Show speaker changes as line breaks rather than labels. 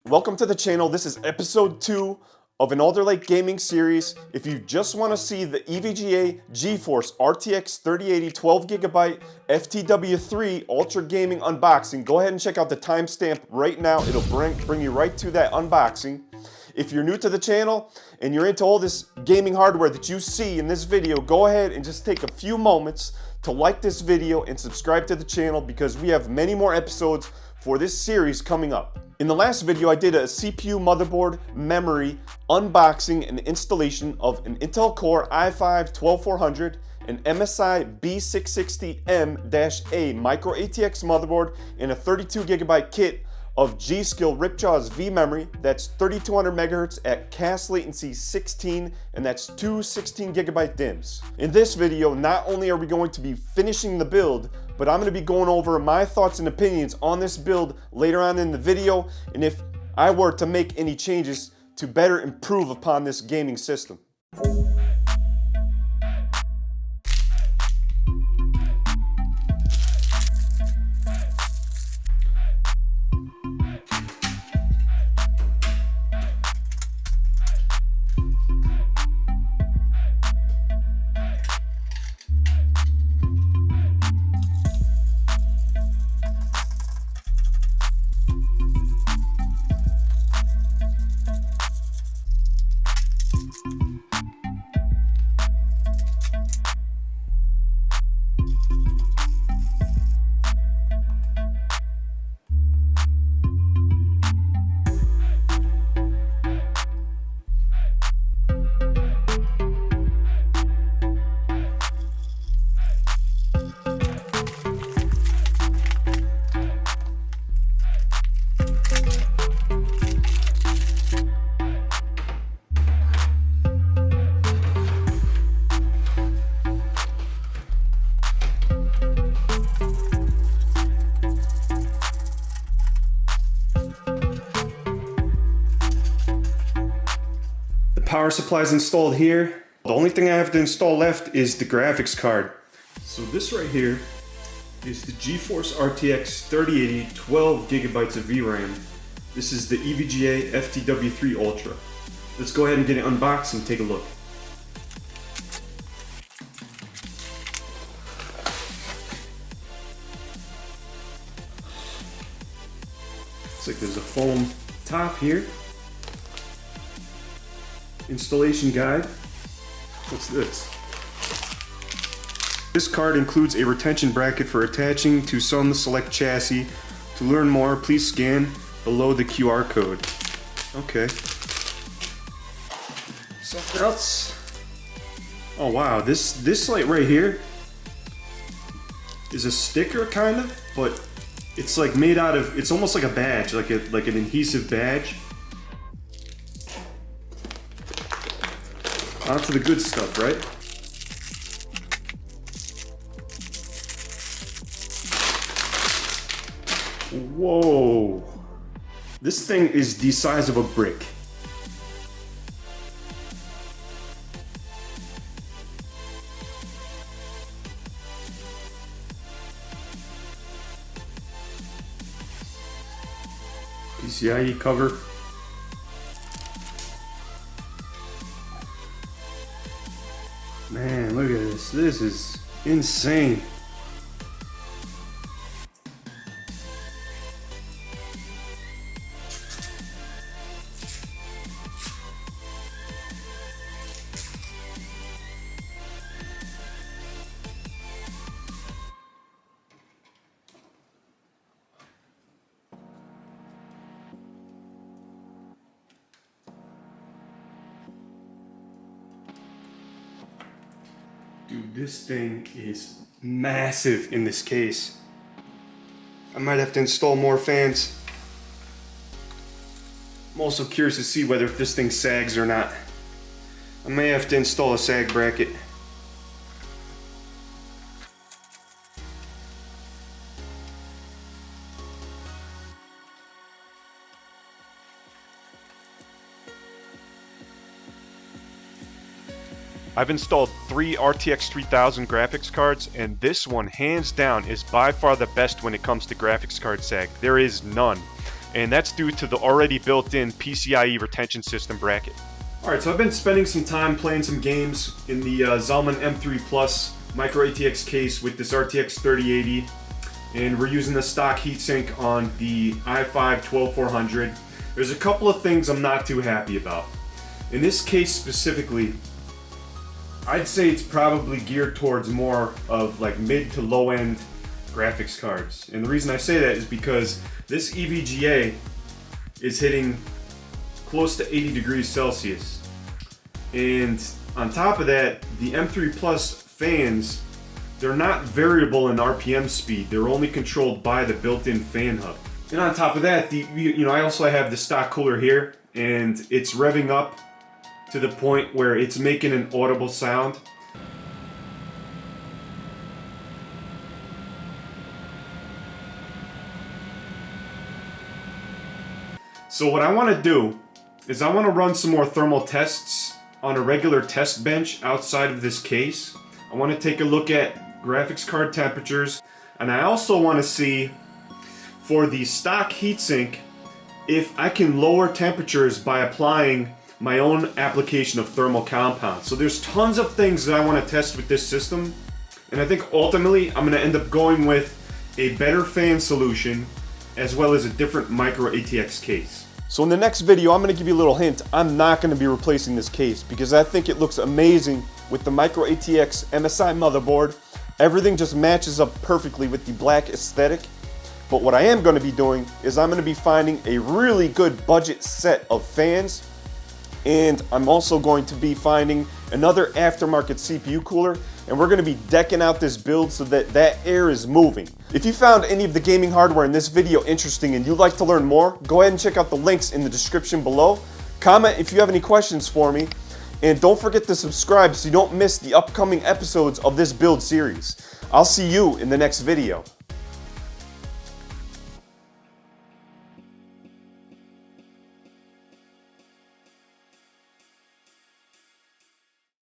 Welcome to the channel. This is episode 2 of an Alder Lake gaming series. If you just want to see the EVGA Geforce RTX 3080 12GB FTW3 Ultra Gaming unboxing, go ahead and check out the timestamp right now. It'll bring you right to that unboxing. If you're new to the channel and you're into all this gaming hardware that you see in this video, go ahead and just take a few moments to like this video and subscribe to the channel because we have many more episodes for this series coming up. In the last video, I did a CPU, motherboard, memory, unboxing, and installation of an Intel Core i5-12400, an MSI B660M-A micro ATX motherboard, and a 32GB kit of G.skill Ripjaw's V memory. That's 3200 MHz at cast latency 16, and that's two 16GB DIMMs. In this video, not only are we going to be finishing the build, but I'm going to be going over my thoughts and opinions on this build later on in the video, and if I were to make any changes to better improve upon this gaming system. Power supply is installed here. The only thing I have to install left is the graphics card. So this right here is the Geforce RTX 3080 12GB of VRAM. This is the EVGA FTW3 Ultra. Let's go ahead and get it unboxed and take a look. Looks like there's a foam top here. Installation guide. What's this? This card includes a retention bracket for attaching to some select chassis. To learn more, please scan below the QR code. Okay. Something else. Oh wow, this light right here is a sticker kind of, but it's like made out of, it's almost like a badge, like an adhesive badge. On to the good stuff, right? Whoa. This thing is the size of a brick. PCIe cover. Man, look at this. This is insane. Dude, this thing is massive in this case. I might have to install more fans. I'm also curious to see whether if this thing sags or not. I may have to install a sag bracket.
I've installed 3 RTX 3000 graphics cards, and this one, hands down, is by far the best when it comes to graphics card sag. There is none. and that's due to the already built-in PCIe retention system bracket.
Alright, so I've been spending some time playing some games in the Zalman M3 Plus micro ATX case with this RTX 3080, and we're using the stock heatsink on the i5 12400. There's a couple of things I'm not too happy about. In this case specifically, I'd say it's probably geared towards more of like mid to low end graphics cards. And the reason I say that is because this EVGA is hitting close to 80 degrees Celsius. And on top of that, the M3 Plus fans, they're not variable in RPM speed. They're only controlled by the built-in fan hub. And on top of that, I also have the stock cooler here, and it's revving up to the point where it's making an audible sound. So what I want to do is I want to run some more thermal tests on a regular test bench outside of this case. I want to take a look at graphics card temperatures, and I also want to see for the stock heatsink if I can lower temperatures by applying my own application of thermal compounds. So there's tons of things that I want to test with this system, and I think ultimately I'm going to end up going with a better fan solution as well as a different micro ATX case. So in the next video, I'm going to give you a little hint. I'm not going to be replacing this case because I think it looks amazing with the micro ATX MSI motherboard. Everything just matches up perfectly with the black aesthetic. But what I am going to be doing is I'm going to be finding a really good budget set of fans, and I'm also going to be finding another aftermarket CPU cooler, and we're going to be decking out this build so that that air is moving. If you found any of the gaming hardware in this video interesting and you'd like to learn more, go ahead and check out the links in the description below. Comment if you have any questions for me, and don't forget to subscribe so you don't miss the upcoming episodes of this build series. I'll see you in the next video.